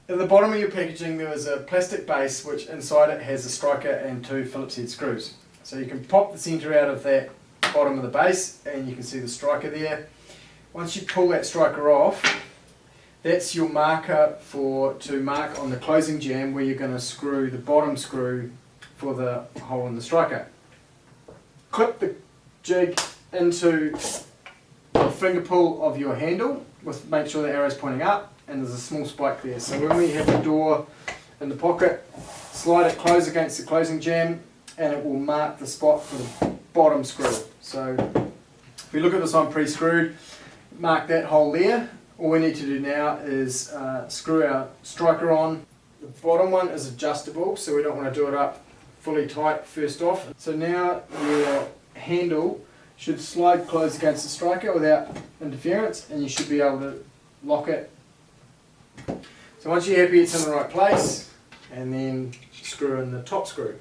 At the bottom of your packaging there is a plastic base which inside it has a striker and 2 Phillips head screws. So you can pop the centre out of that bottom of the base and you can see the striker there. Once you pull that striker off, that's your marker to mark on the closing jamb where you're going to screw the bottom screw for the hole in the striker. Clip the jig into the finger pull of your handle, make sure the arrow is pointing up, and there's a small spike there. So when we have the door in the pocket, slide it close against the closing jamb and it will mark the spot for the bottom screw. So if we look at this on pre-screwed, mark that hole there. All we need to do now is screw our striker on. The bottom one is adjustable, so we don't want to do it up fully tight first off. So now your handle should slide close against the striker without interference, and you should be able to lock it. So once you're happy it's in the right place, and then screw in the top screw.